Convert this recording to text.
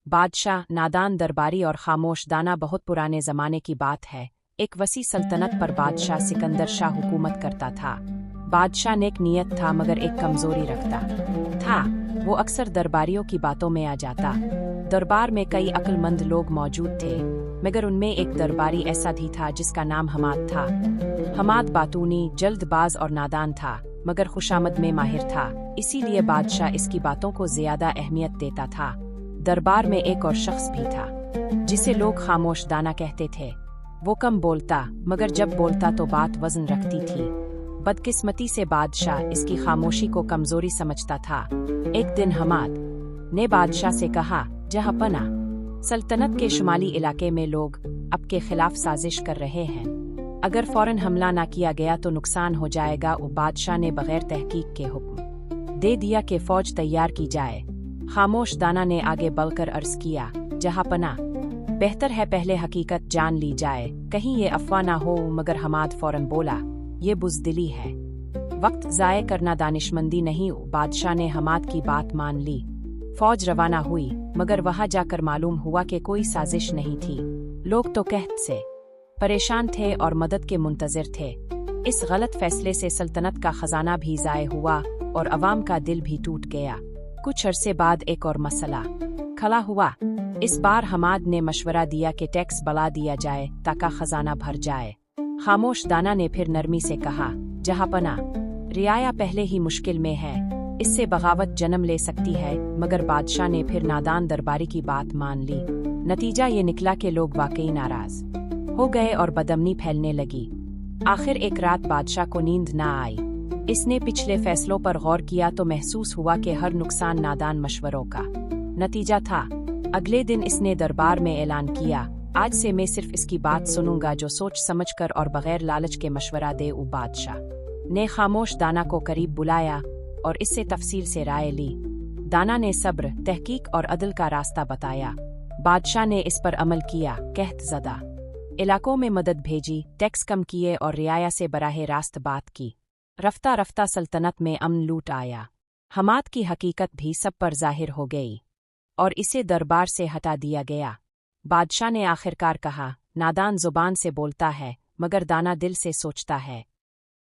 बादशाह, नादान दरबारी और खामोश दाना बहुत पुराने ज़माने की बात है। एक वसी सल्तनत पर बादशाह सिकंदर शाह हुकूमत करता था। बादशाह नेक नीयत था मगर एक कमज़ोरी रखता था। वो अक्सर दरबारियों की बातों में आ जाता। दरबार में कई अक्लमंद लोग मौजूद थे मगर उनमें एक दरबारी ऐसा भी था जिसका नाम हमाद था। हमाद बातूनी, जल्दबाज और नादान था मगर खुशामद में माहिर था, इसीलिए बादशाह इसकी बातों को ज्यादा अहमियत देता था। दरबार में एक और शख्स भी था जिसे लोग खामोश दाना कहते थे। वो कम बोलता मगर जब बोलता तो बात वजन रखती थी। बदकिस्मती से बादशाह इसकी खामोशी को कमजोरी समझता था। एक दिन हमाद ने बादशाह से कहा, जहाँपना, सल्तनत के शुमाली इलाके में लोग आपके खिलाफ साजिश कर रहे हैं। अगर फौरन हमला ना किया गया तो नुकसान हो जाएगा। बादशाह ने बगैर तहकीक के हुक्म दे दिया कि फौज तैयार की जाए। खामोश दाना ने आगे बढ़कर अर्ज किया, जहाँपना, बेहतर है पहले हकीकत जान ली जाए, कहीं ये अफवाह ना हो। मगर हमाद फौरन बोला, ये बुज़दिली है, वक्त ज़ाये करना दानिशमंदी नहीं। बादशाह ने हमाद की बात मान ली। फौज रवाना हुई मगर वहां जाकर मालूम हुआ कि कोई साजिश नहीं थी। लोग तो कहत से परेशान थे और मदद के मुंतज़िर थे। इस गलत फैसले से सल्तनत का खजाना भी ज़ाये हुआ और अवाम का दिल भी टूट गया। कुछ अरसे बाद एक और मसला खड़ा हुआ। इस बार हमाद ने मशवरा दिया कि टैक्स बढ़ा दिया जाए ताकि खजाना भर जाए। खामोश दाना ने फिर नरमी से कहा, जहाँपना, रियाया पहले ही मुश्किल में है, इससे बगावत जन्म ले सकती है। मगर बादशाह ने फिर नादान दरबारी की बात मान ली। नतीजा ये निकला कि लोग वाकई नाराज हो गए और बदअमनी फैलने लगी। आखिर एक रात बादशाह को नींद ना आई। इसने पिछले फैसलों पर गौर किया तो महसूस हुआ कि हर नुकसान नादान मशवरों का नतीजा था। अगले दिन इसने दरबार में ऐलान किया, आज से मैं सिर्फ इसकी बात सुनूंगा जो सोच समझकर और बगैर लालच के मशवरा दे। बादशाह ने खामोश दाना को करीब बुलाया और इससे तफसील से राय ली। दाना ने सब्र, तहकीक और अदल का रास्ता बताया। बादशाह ने इस पर अमल किया, कहत ज़दा इलाकों में मदद भेजी, टैक्स कम किए और रियाया से बराह रास्त बात की। रफ्ता रफ्ता सल्तनत में अमन लूट आया। हमाद की हकीकत भी सब पर जाहिर हो गई और इसे दरबार से हटा दिया गया। बादशाह ने आखिरकार कहा, नादान जुबान से बोलता है मगर दाना दिल से सोचता है।